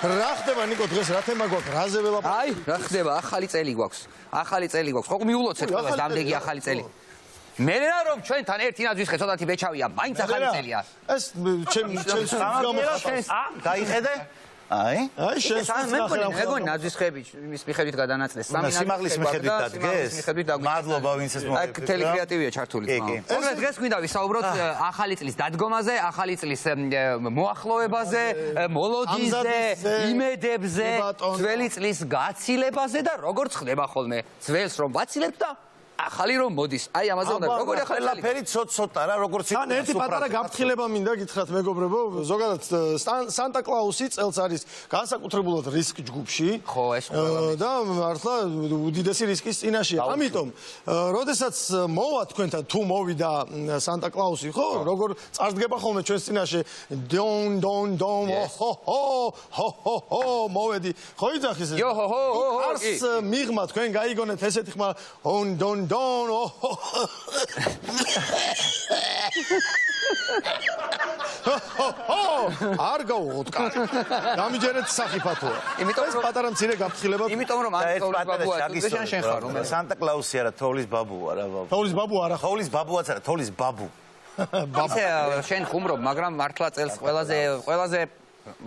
რა ხდება ნიკო დღეს რა თემა გვაქვს რაზე ველაპარაკობთ? აი, რა ხდება? ახალი წელი გვაქვს. ახალი წელი გვაქვს. ხო მიულოცეთ ყველას დამდეგი ახალი წელი. მე რა რომ ჩვენთან ერთი ნაძვის ხე ცოტათი ბეჩავია, მაინც ახალი წელია. ეს ჩემს გამოხატავს. დაიხედე? აი შენს მეგონი ნაძვის ხეები მის მიხედვით გადანაწილეს. სიმაღლის მიხედვით დადგეს. მადლობა ვინც ეს აი ტელეკრეატივია ჩართული. ოღონდ დღეს გვინდა ვისაუბროთ ახალი წლის დადგომაზე, ახალი წლის მოახლოებაზე, მოლოდინზე, იმედებზე, ძველი წლის გაცილებაზე და როგორც ხდება ხოლმე ძველს რომ ვაცილებთ და ახალი რომ მოდის. აი ამაზე უნდა როგორი ახალი წელი. ფერი ცოტ-ცოტა რა როგორც თან ერთი პატარა გაფრთხილება მინდა გითხრათ მეგობრებო, ზოგადად სანტა კლაუსი წელს არის განსაკუთრებულად რისკ ჯგუფში. ხო, ეს და მართლა უდიდესი რისკის წინაშეა. ამიტომ, როდესაც მოვა თქვენთან თუ მოვიდა სანტა კლაუსი, ხო, როგორ წარსდგება ხოლმე ჩვენს წინაშე დონ დონ დონ ჰო ჰო ჰო ჰო მოვედი. ხო იძახის ეს. იო ჰო ჰო ჰო. არს მიღმა თქვენ გაიგონეთ ესეთი ხმა დონ დონ არ გავუღოთ კარი. გამიჯერეთ სახიფათოა. იმიტომ ეს პატარა მცირე გაფრთხილება. იმიტომ რომ ანტონის ბაბუა თვითონ შენ ხარ რომ სანტა კლაუსი არა, თოვლის ბაბუა რა ბაბუ. თოვლის ბაბუ არა. თოვლის ბაბუაც არა, თოვლის ბაბუ. ისე შენ ხუმრობ, მაგრამ მართლა წელს ყველაზე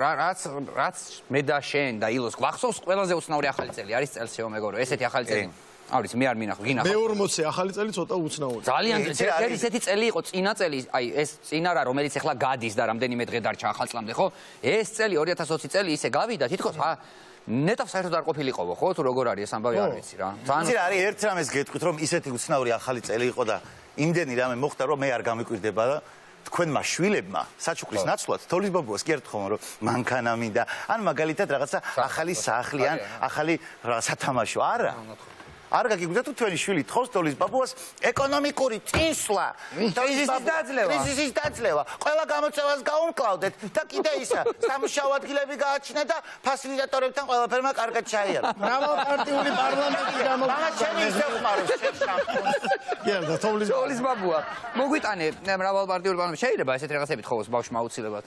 რაც მე და შენ და ილოს გვახსოვს ყველაზე უცნაური ახალი წელი არის წელსეო მეგორო. ესეთი ახალი წელი. არის მე არ მინახო, გინახო. მე 40 ახალი წელი ცოტა უცნაური. ძალიან ძლიერი ესეთი წელი იყო წინა წელი, აი ეს წინა რა რომელიც ახლა გადის და რამდენიმე დღე დარჩა ახალ წლამდე, ხო? ეს წელი 2020 წელი ისე გავიდა, თითქოს ნეტავ საერთოდ არ ყოფილიყავო, ხო? თუ როგორ არის ეს ამბავი არ ვიცი რა. ძალიან არის ერთ რამეს გეტყვით რომ ისეთი უცნაური ახალი წელი იყო და იმდენი რამე მოხდა რომ მე არ გამიკვირდება და თქვენმა შვილებმა საჩუქრის ნაცვლად თოვლის ბაბუას კი არ თხოვნა რომ მანქანა მინდა ან მაგალითად რაღაცა ახალი სახლი ან ახალი სათამაშო არა არ გაგიგზავნა თუ თქვენი შვილი თხოვს თოვლის ბაბუას ეკონომიკური წინსვლა კრიზისის დაძლევა ყველა გამოწვევას გაუმკლავდეთ და კიდე ისა სამუშაო ადგილები გააჩნდა და ფასილიტატორებთან ყველაფერმა კარგად ჩაიარა მრავალპარტიული პარლამენტი მაგრამ ჩემი ისე ხმარობს გერდა თოვლის ბაბუა მოგვიტანე მრავალპარტიული პარლამენტი შეიძლება ესეთ რაღაცებით ხოვოს ბავშვმა აუცილებლად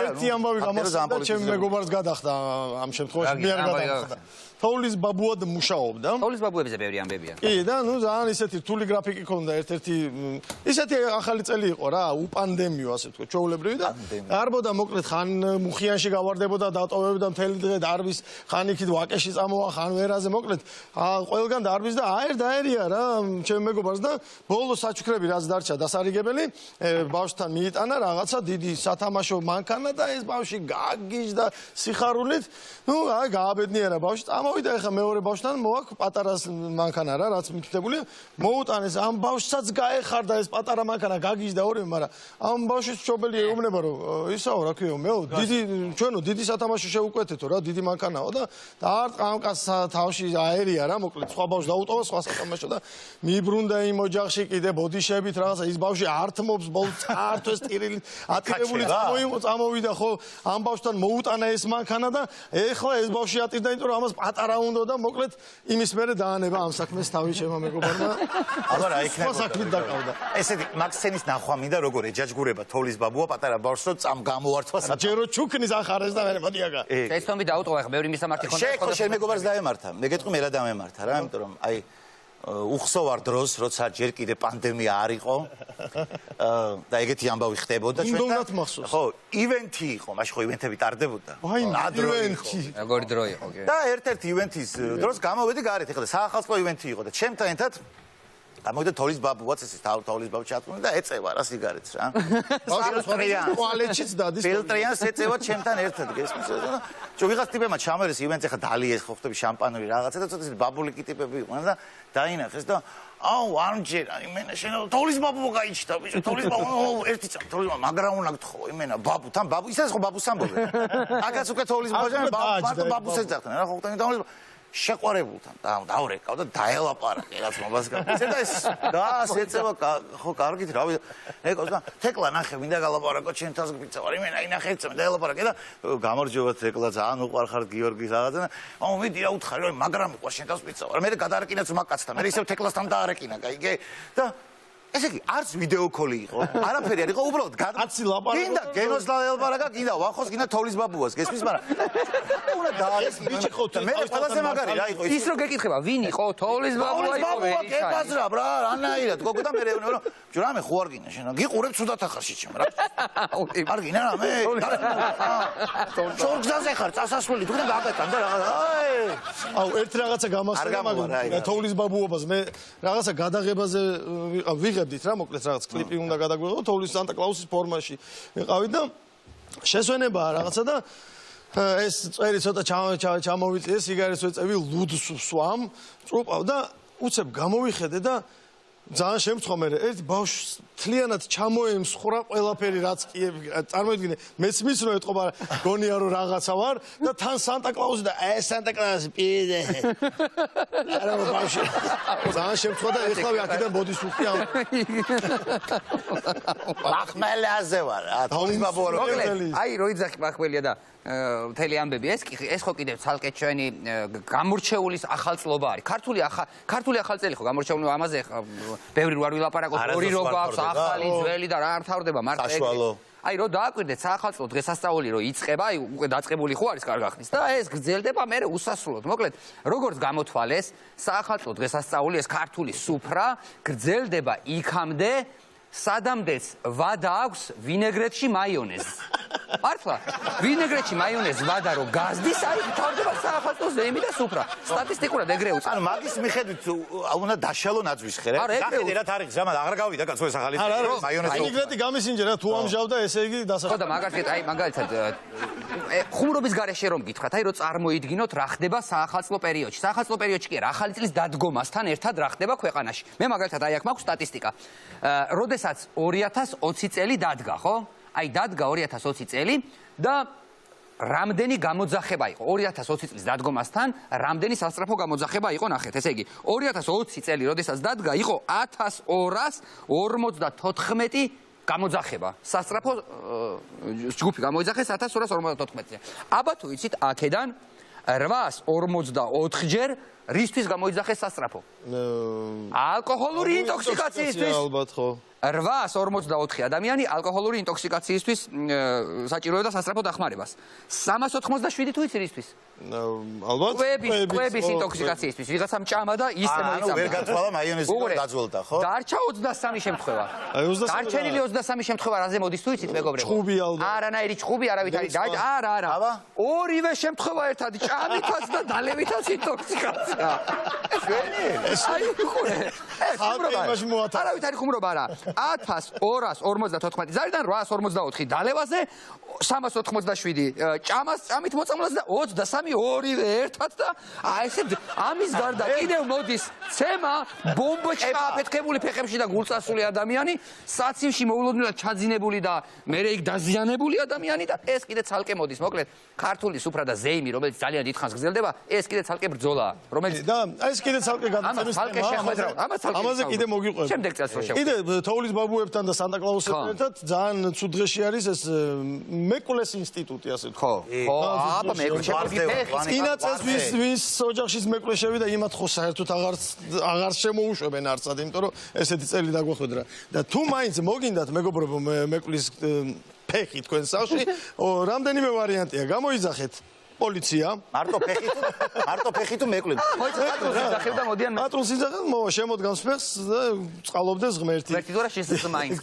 ერთი ამბავი გამოსცდა ჩემ მეგობარს გადახდა ამ შემთხვევაში მე არ გადახდა თოვლის ბაბუად მუშაობდა. თოვლის ბაბუებზე ბევრი ამბებია. კი, და ნუ ძალიან ისეთი რთული გრაფიკი ქონდა ერთ-ერთი ისეთი ახალი წელი იყო რა, უპანდემიო ასე ვთქვათ, ჩვეულებრივი და არბოდა მოკლედ ხან მუხიანში გავარდებოდა დატოვებდა მთელი დღე დარბის, ხან იქით ვაკეში წამოვა, ხან ვერაზე მოკლედ ყველგან დარბის და დაერია რა, ჩემ მეგობარს და ბოლო საჩუქრები რაც დარჩა დასარიგებელი, ბავშვთან მიიტანა რაღაცა დიდი სათამაშო მანქანა და ეს ბავშვი გაგიჟდა სიხარულით, ნუ აი გააბედნიერა ბავშვი მოვიდა ახლა მეორე ბავშვთან მოაქვს პატარას მანქანა რა რაც მითითებულია მოუტანეს ამ ბავშვსაც გაეხარდა ეს პატარა მანქანა გაგიჟდა ორივე მაგრამ ამ ბავშვის მშობელი ეუბნება რომ ისაო რა ქვია მეო დიდი ჩვენო დიდი სათამაშო შეუკვეთეთო რა დიდი მანქანაო და ამკაც თავში აერია რა მოკლედ სხვა ბავშვს დაუტოვა სხვა სათამაშო და მიბრუნდა იმ ოჯახში კიდე ბოდიშებით რაღაცა ის ბავშვი ართმობს ბოლოს წაართვეს ტირილი ატირებული წამოვიდა ხო ამ ბავშვთან მოუტანა ეს მანქანა და ეხლა ეს ბავშვი ატირდა იმიტომ რომ ამას პატარა უნდა და მოკლედ იმის მერე დაანება ამ საქმეს თავი შემა მეგობარმა. აბა რა იქნება? საქმით დაკავდა. ესეთი მაქსენის ნახვა მინდა როგორ ეჯაჯგურება თოვლის ბაბუა პატარა ბავშვს რომ წამ გამოვართვა საქმე. ჯერო ჩუქნის ახარეს და მე მოდი აგა. ეს თომი დაუტყვა ხა ბევრი მისამართი ხონდა. შე შენ მეგობარს დაემართა. მე გეტყვი მე რა დამემართა რა, იმიტომ რომ აი უხსოვარ დროს, როცა ჯერ კიდე პანდემია არ იყო და ეგეთი ამბავი ხდებოდა ჩვენთან. ხო, ივენთი იყო, მაშინ ხო ივენთები ტარდებოდა. ივენთი. როგორი დრო იყო, კი. და ერთ-ერთი ივენთის დროს გამოვედი გარეთ, ეხლა საახალწლო ივენთი იყო და ჩემთან ერთად გამოვიდა თოვლის ბაბუაც ეს თოვლის ბაბუ ჩატყუნდა და ეწევა რა სიგარეტს რა. ტუალეტშიც დადის. ფილტრიანს ეწევა ჩემთან ერთად გესმის და ვიღაც ტიპებმა ჩამერეს ივენთს ეხლა დალიეს ხო ხტები შამპანური რაღაცა და ცოტა ბაბულიკი ტიპები იყვნენ და დაინახეს და აუ ამჯერა იმენა შენ თოვლის ბაბუ გაიჩნდა ბიჭო თოვლის ბაბუ ერთი წამი თოვლის ბაბუ მაგრამ უნდა გთხოვო იმენა ბაბუ თან ბაბუ ისე ხო ბაბუს ამბობენ აკაც უკვე თოვლის ბაბუ ბაბუს ეძახდნენ რა ხო ხტები თოვლის შეყვარებულთან დავრეკავ და დაელაპარაკე რაც მომასგან და ეს ეწევა ხო კარგით რავი ეკოს და თეკლა ნახე მინდა გალაპარაკო ჩემ თავს გიწევ იმენა ინახე ეწევა დაელაპარაკე და გამარჯობა თეკლა ძალიან უყვარხარ გიორგის რაღაცა და აუ მიდი რა უთხარი რომ მაგრამ უყვარ შენ თავს გიწევ მე გადაარეკინაც მაგაცთან მე ისევ თეკლასთან დაარეკინა გაიგე და ესე იგი, არც ვიდეო კოლი იყო, არაფერი არ იყო, უბრალოდ კაცი ლაპარაკობდა. გინდა გენოს ლაპარაკა, გინდა ვახოს, გინდა თოვლის ბაბუას, გესმის, მაგრამ უნდა დააყენოს. ბიჭი ხო მე ყველაზე მაგარი რა იყო ის რო გეკითხება, ვინ იყო თოვლის ბაბუა იყო ბაბუა გეკაცრა ბრა, რანაირად, გოგო და მე რევნე რომ ჯრამე ხო არ გინდა შენ, გიყურებ ცუდად ახარში ჩემ რა. არ გინდა რა მე. შორგზაზე ხარ, წასასვლელი, თუ და გაკეთან და რაღაცა. აუ ერთ რაღაცა გამახსენე მაგრამ თოვლის ბაბუობას მე რაღაცა გადაღებაზე ვიღებდით რა მოკლედ რაღაც კლიპი უნდა გადაგვიღო თოვლის სანტა კლაუსის ფორმაში ვიყავით და შესვენებაა რაღაცა და ეს წვერი ცოტა ჩამოვიწიე სიგარეტს ვეწევი ლუდს ვსვამ წუყავ და უცებ გამოვიხედე და ძალიან შემცხვამე ერთ ბავშვს თლიანად ჩამოემსხვრა ყველაფერი რაც კი წარმოიდგინე მეც მისრო ეთყობა გონია რომ რაღაცა ვარ და თან სანტა კლაუსი და ეს სანტა კლაუსი პიდე არა ბავშვი ძალიან შემცხვდა და ეხლა აქედან ბოდის უხია მახმელაზე ვარ თოვლის ბაბუა რო აი რო იძახი მახმელია და მთელი ამბები ეს ხო კიდევ ცალკე ჩვენი გამორჩეული ახალწლობა არის ქართული ახალწელი ხო გამორჩეული ამაზე ბევრი რო არ ვილაპარაკობ ორი რო გვაქვს ახალი ძველი და რა არ მთავრდება მარტო აი რო დააკვირდეთ საახალწლო დღესასწაული რო იწყება აი უკვე დაწყებული ხო არის კარგ ახნის და ეს გრძელდება მე უსასრულოდ მოკლედ როგორც გამოთვალეს საახალწლო დღესასწაული ეს ქართული სუფრა გრძელდება იქამდე სადამდეც ვადა აქვს ვინეგრეტში მაიონეზს. მართლა? ვინეგრეტში მაიონეზს ვადა რო გაზდის, აი თავდება საახალწლო ზეიმი და სუფრა. სტატისტიკურად ეგრე უწევს. ანუ მაგის მიხედვით უნდა დაშალო ნაძვის ხერე. გახედე რა თარიღს, ამან აღარ გავიდა კაცო ეს ახალი მაიონეზი. ვინეგრეტი გამისინჯერა თუ ამჟავდა ესე იგი დასახელდა. ხო და მაგალითად აი მაგალითად ხუმრობის გარეშე რომ გითხრათ, აი რო წარმოიდგინოთ რა ხდება საახალწლო პერიოდში. საახალწლო პერიოდში კი არა, ახალი წლის დადგომასთან ერთად რა ხდება ქვეყანაში. მე მაგალითად აი აქ მაქვს სტატისტიკა. როდესაც 2020 წელი დადგა, ხო? აი დადგა 2020 წელი და რამდენი გამოძახება იყო 2020 წლის დადგომასთან, რამდენი სასწრაფო გამოძახება იყო ნახეთ, ესე იგი 2020 წელი როდესაც დადგა იყო 1254 გამოძახება. სასწრაფო ჯგუფი გამოიძახეს 1254-ზე. აბა თუ იცით აქედან 844 ჯერ რისთვის გამოიძახეს სასწრაფო? ალკოჰოლური ინტოქსიკაციისთვის. ალბათ ხო. 844 ადამიანი ალკოჰოლური ინტოქსიკაციისთვის საჭიროებდა სასწრაფო დახმარებას. 387 თუ იცი რისთვის? ალბათ კვების ინტოქსიკაციისთვის. ვიღაცამ ჭამა და ისე მოიწამდა. ვერ გათვალა მაიონეზი და დაძველდა, ხო? დარჩა 23 შემთხვევა. აი 23. დარჩენილი 23 შემთხვევა რაზე მოდის თუ იცით მეგობრებო? ჭუბი ალბათ. არანაირი ჭუბი არავითარი არა. ორივე შემთხვევა ერთად ჭამითაც და დალებითაც ინტოქსიკაცია. აი ხურე. ეს ხუმრობა. არავითარი ხუმრობა არა. 1254 ზარიდან 844 დალევაზე 387 ჭამით მოწამლას და 23 ორივე ერთად და აი ესე ამის გარდა კიდევ მოდის ცემა ბომბა ჩაფეთქებული ფეხებში და გულწასული ადამიანი საცივში მოულოდნელად ჩაძინებული და მერე იქ დაზიანებული ადამიანი და ეს კიდე ცალკე მოდის მოკლედ ქართული სუფრა და ზეიმი რომელიც ძალიან დიდხანს გრძელდება ეს კიდე ცალკე ბრძოლაა რომელიც და ეს კიდე ცალკე გადაცემის თემა ამაზე კიდე მოგიყვება შემდეგ წელს რო შევხვდით კიდე თოვლის ბაბუებთან და სანტა კლაუსთან ერთად ძალიან ცუდ დღეში არის ეს მეკულეს ინსტიტუტი ასე ხო აბა მეკულეს წინა წელს ვის ოჯახშიც მეკლე შევიდა იმათ ხო საერთოდ აღარ შემოუშვებენ არცად იმიტომ რომ ესეთი წელი დაგვახვედრა და თუ მაინც მოგინდათ მეგობრებო მეკლის ფეხი თქვენ სახლში რამდენიმე ვარიანტია გამოიძახეთ პოლიცია მარტო ფეხი თუ მეკლები მოიძახებდა მოდიან პატრულს იძახეთ შემოდგამს ფეხს და წყალობდეს ღმერთი ერთი დორა შესაძლოა მაინც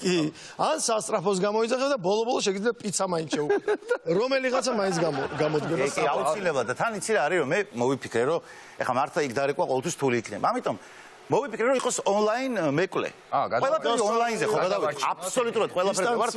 ან სასტრაფოს გამოიძახეთ და ბოლო-ბოლო შეგიძლია პიცა მაინც შეუკვეთეთ რომელიღაცა მაინც გამოდგება კი აუცილებლად და თან იცი რა არის რომ მე მოვიფიქრე რომ ეხლა მართლა იქ დარეკვა ყოველთვის რთული იქნება ამიტომ მოვიფიქრე რომ იყოს ონლაინ მეკლე. ყველაფერი ონლაინზე ხო გადავიდეთ. აბსოლუტურად ყველაფერი ვარ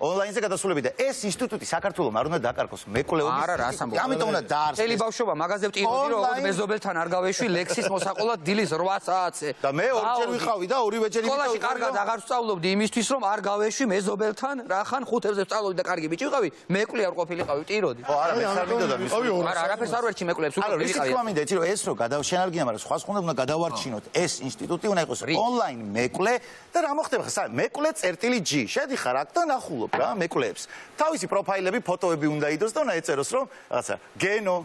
ონლაინზე გადასულები და ეს ინსტიტუტი საქართველოს არ უნდა დაკარგოს მეკლეობის. არა რა სამბო. ამიტომ უნდა დაარსდეს. წელი ბავშვობა მაღაზიებ ტიროდი რომ ოღონდ მეზობელთან არ გავეშვი ლექსის მოსაყოლად დილის 8 საათზე. და მე ორჯერ ვიყავი და ორივეჯერ იმით სკოლაში კარგად აღარ ვსწავლობდი იმისთვის რომ არ გავეშვი მეზობელთან რახან 5-ებზე ვსწავლობდი და კარგი ბიჭი ვიყავი მეკლე არ ყოფილიყავი ტიროდი. ხო არა მე არ მინდოდა მის. არა არაფერს არ ვერჩი მეკლეებს უკვე ვიყავი. არა მინდა იცი რომ ეს რო შენ არ გინდა მაგრამ სხვა უნდა გადავარჩინოთ ეს ინსტიტუტი უნდა იყოს ონლაინ მეკლე და რა მოხდება ხა მეკლე წერტილი G შედიხარ აქ და ნახულობ რა მეკლეებს თავისი პროფაილები ფოტოები უნდა იდოს და უნდა ეწეროს რომ რაღაცა გენო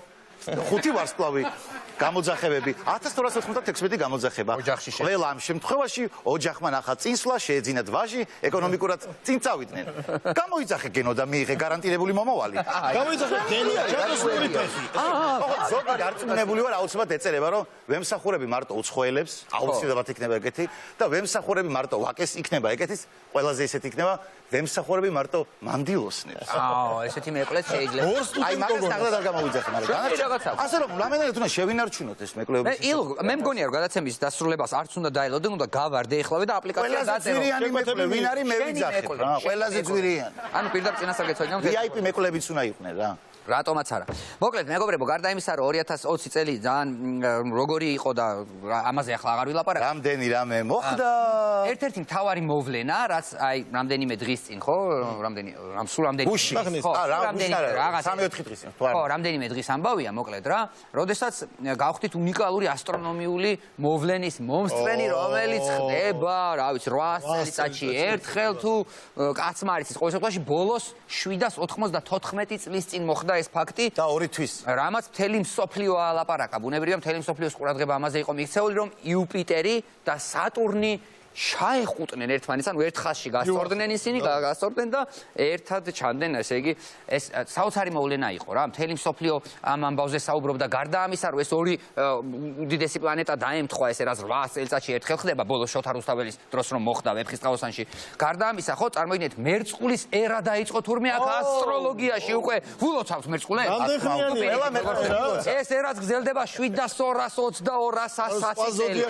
5 ვარსკვლავი გამოძახებები 1296 გამოძახება ყველა ამ შემთხვევაში ოჯახმა ნახა წინსვლა შეეძინათ ვაჟი ეკონომიკურად წინ წავიდნენ გამოიძახე გენო და მიიღე გარანტირებული მომავალი გამოიძახე გენო ჩაკოსული ფეხი ზოგი გარწმუნებული ვარ აუცილებლად ეწერება რომ ვემსახურები მარტო უცხოელებს აუცილებლად იქნება ეგეთი და ვემსახურები მარტო ვაკეს იქნება ეგეთის ყველაზე ისეთი იქნება ვემსახურები მარტო მანდილოსნებს ესეთი მეკლეც შეიძლება აი მაგას ნახეთ არ გამოვიძახე მაგრამ ასე რომ რამენად უნდა შევინარჩუნოთ ეს მეკლეობის მე მგონია რომ გადაცემის დასრულებას არც უნდა დაელოდე უნდა გავარდე ეხლავე და აპლიკაცია დაწერო ძვირიანი მეკლე ვინ არის მე ვიძახებ რა ყველაზე ძვირიანი ანუ პირდაპირ წინასწარ გეცოდინავ VIP მეკლეებიც უნდა იყვნენ რა რატომაც არა. მოკლედ, მეგობრებო, გარდა იმისა, რომ 2020 წელი ძალიან როგორი იყო და ამაზე ახლა აღარ ვილაპარაკ. რამდენი რამე მოხდა? ერთ-ერთი მთავარი მოვლენა, რაც აი რამდენიმე დღის წინ, ხო? სულ რამდენი ხო, რაღაც 3-4 დღის წინ, თუ არა. ხო, რამდენიმე დღის ამბავია, მოკლედ რა. როდესაც გავხდით უნიკალური ასტრონომიული მოვლენის მომსწრენი, რომელიც ხდება, რა ვიცი, 8 წელიწადში ერთხელ თუ კაცმა არის ის ყოველ შემთხვევაში ბოლოს 794 წლის წინ მოხდა ეს ფაქტი და 2 თვის რამაც მთელი მსოფლიო ალაპარაკა ბუნებრივია მთელი მსოფლიოს ყურადღება ამაზე იყო მიქცეული რომ იუპიტერი და სატურნი შაეხუტნენ ერთმანეთს ანუ ერთ ხაზში გასწორდნენ ისინი გასწორდნენ და ერთად ჩანდნენ ესე იგი ეს საოცარი მოვლენა იყო რა მთელი მსოფლიო ამ ამბავზე საუბრობდა გარდა ამისა რომ ეს ორი უდიდესი პლანეტა დაემთხვა ესე რაც 8 წელიწადში ერთხელ ხდება ბოლოს შოთა რუსთაველის დროს რომ მოხდა ვეფხისტყაოსანში გარდა ამისა ხო წარმოიდგინეთ მერწყულის ერა დაიწყო თურმე აქ ასტროლოგიაში უკვე ვულოცავთ მერწყულებს ეს ერაც გრძელდება 7222 წელი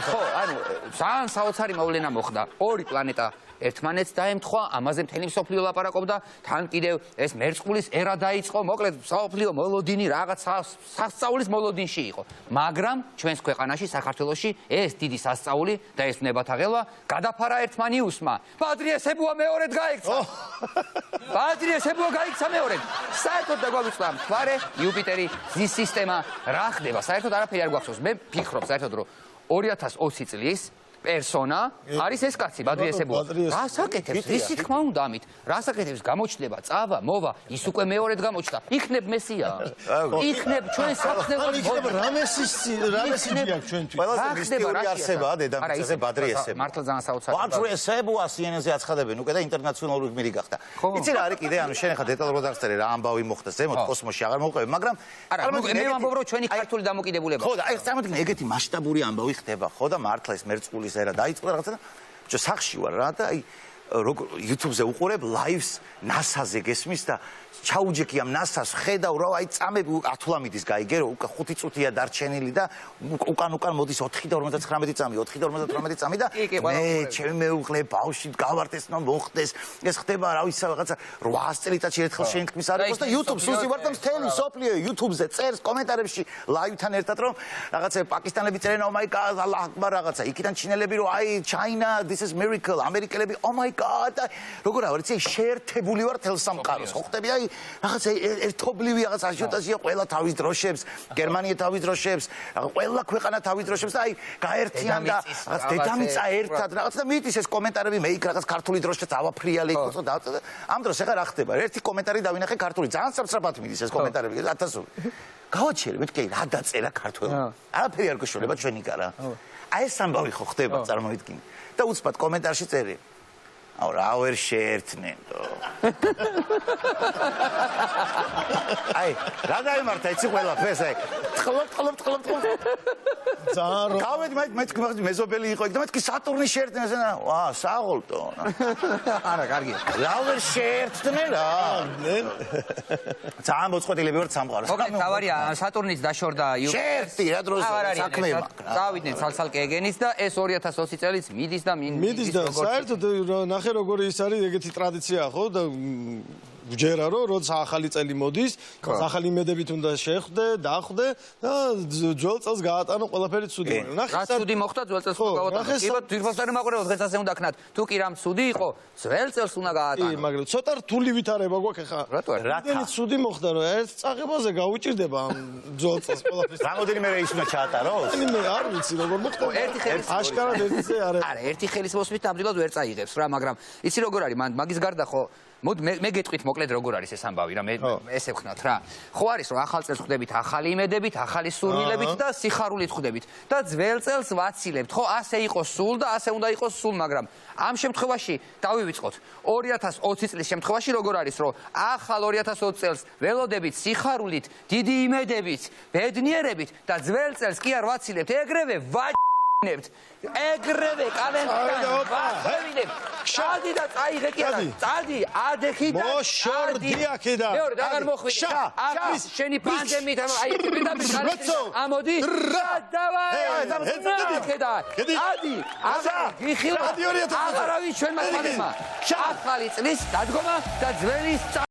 ხო ანუ ძალიან საოცარი მოვლენა მოხდა. ორი პლანეტა ერთმანეთს დაემთხვა, ამაზე მთელი მსოფლიო ლაპარაკობდა, თან კიდევ ეს მერწყულის ერა დაიწყო, მოკლედ მსოფლიო მოლოდინი რაღაც სასწაულის მოლოდინში იყო. მაგრამ ჩვენს ქვეყანაში, საქართველოში ეს დიდი სასწაული და ეს ნებათაღელვა გადაფარა ერთმანიუსმა. პატრიესებუა მეორედ გაიქცა. პატრიესებუა გაიქცა მეორედ. საერთოდ დაგვავიწყდა მთვარე, იუპიტერი, ზის სისტემა, რა ხდება? საერთოდ არაფერი არ გვახსოვს. მე ვფიქრობ საერთოდ რომ 2020 წლის პერსონა არის ეს კაცი ბადრიესებუა. რას აკეთებს? ისი თქმა უნდა ამით. რას აკეთებს? გამოჩნდება, წავა, მოვა, ის უკვე მეორედ გამოჩნდა. იქნებ მესია. იქნებ ჩვენ საფრთხეებად. იქნებ რამესიჯი აქვს ჩვენთვის. ყველაზე მისტიური არსებაა დედამიწაზე ბადრიესებუა. მართლა ძალიან საოცარი. ბადრიესებუა CNN-ზე აცხადებენ უკვე და ინტერნაციონალური გმირი გახდა. იცი რა არის კიდე ანუ შენ ახლა დეტალურად არ წერე რა ამბავი მოხდა ზემოთ კოსმოსში აღარ მოვყვები მაგრამ მე ვამბობ რომ ჩვენი ქართული დამოკიდებულება. ხო და აი წარმოიდგინე ეგეთი მასშტაბური ამბავი ხდება ხო და მართლა ეს მერწყულის ერა დაიწყო რაღაცა და ჯო სახში ვარ რა და აი YouTube-ზე უყურებ live-ს NASA-ზე გესმის და ჩაუჯექი ამ NASA-ს ხედავ რა აი წამები 10-ლამიდის გაიგერო უკვე 5 წუთია დარჩენილი და უკან მოდის 4 და 59 წამი 4 და 58 წამი და მე ჩემი მეუღლე ბავშვი გავარტეს და მოხდეს ეს ხდება რა ვიცი რაღაცა 8 წელიწადში ერთხელ შენთქმის არ იყოს და YouTube-ს უზივარ და მთელი სოფლიო YouTube-ზე წერს კომენტარებში live-თან ერთად რომ რაღაცა პაკისტანელები წერენ oh my god Allah akbar რაღაცა იქიდან ჩინელები რომ აი China this is miracle ამერიკელები oh my god როგორ რა ვიცი შეერთებული ვარ თელ სამყაროს ხო ხტები აი რაღაცა ერთობლივი რაღაც აჟიოტაჟია ყველა თავის დროშებს გერმანია თავის დროშებს ყველა ქვეყანა თავის დროშებს და აი გაერთიან და რაღაც დედამიწა ერთად რაღაც და მიდის ეს კომენტარები მე იქ რაღაც ქართული დროშა ავაფრიალი იყო და ამ დროს ახლა რა ხდება ერთი კომენტარი დავინახე ქართული ძალიან სწრაფად მიდის ეს კომენტარები 1000 გავაჩერე მეთქი რა დაწერა ქართულად არაფერი არ გეშველება ჩვენი კარა აი ეს ამბავი ხო ხდება წარმოიდგინე და უცბად კომენტარში წერია აუ რა ვერ შეერთნენ თო აი რა დაიმართა იცი ყველაფერს აი ტყლობ ძალიან გავედი მე მეზობელი იყო იქ და მეთქი სატურნი შეერთდნენ ესენა ვა საღოლტო არა კარგია რა ვერ შეერთდნენ რა ძალიან მოწყობილები ვარ სამყაროს მოკლედ თავარია სატურნიც დაშორდა შეერთი რა დროს საქმე მაქვს წავიდნენ ცალ-ცალკე ეგენის და ეს 2020 წელიც მიდის და მიდის და საერთოდ ნახე როგორი ის არის ეგეთი ტრადიციაა ხო და ვჯერა რომ როცა ახალი წელი მოდის ახალი იმედებით უნდა შეხვდე დახვდე და ძველ წელს გაატანო ყველაფერი ცუდი ნახე რა ცუდი მოხდა ძველ წელს გავატანო კი ბატონო ძირფასარი მაყურებელს დღეს ასე უნდა ქნათ თუ კი რამ ცუდი იყო ძველ წელს უნდა გაატანო კი მაგრამ ცოტა რთული ვითარება გვაქვს ხა რატო რატო ცუდი მოხდა რომ ერთ წაღებაზე გაუჭირდება ამ ძველ წელს ყველაფერს რამოდენიმე რეის უნდა ჩაატაროს მე არ ვიცი როგორ მოხდა ერთი ხელის აშკარად ერთზე არა არა ერთი ხელის მოსვლით ნამდვილად ვერ წაიღებს რა მაგრამ იცი როგორ არის მაგის გარდა ხო მოდ მე გეტყვით მოკლედ როგორ არის ეს ამბავი რა მე ესე ვხნათ რა ხო არის რომ ახალ წელს ხვდებით ახალი იმედებით ახალი სურვილებით და სიხარულით ხვდებით და ძველ წელს ვაცილებთ ხო ასე იყო სულ და ასე უნდა იყოს სულ მაგრამ ამ შემთხვევაში დავივიწყოთ 2020 წლის შემთხვევაში როგორ არის რომ ახალ 2020 წელს ველოდებით სიხარულით დიდი იმედებით ბედნიერებით და ძველ წელს კი არ ვაცილებთ ეგრევე ეგრევე კალენდართან ვახევინებთ შადი და წაიღე კი არა წადი ადეხი და მოშორდი აქედან მეორე დაგარ მოხვიდე აკის შენი პანდემიით აი ამოდი დავაი ადი გიხილ აღარავის ჩვენმა თანებმა ახალი წლის დადგომა და ძველი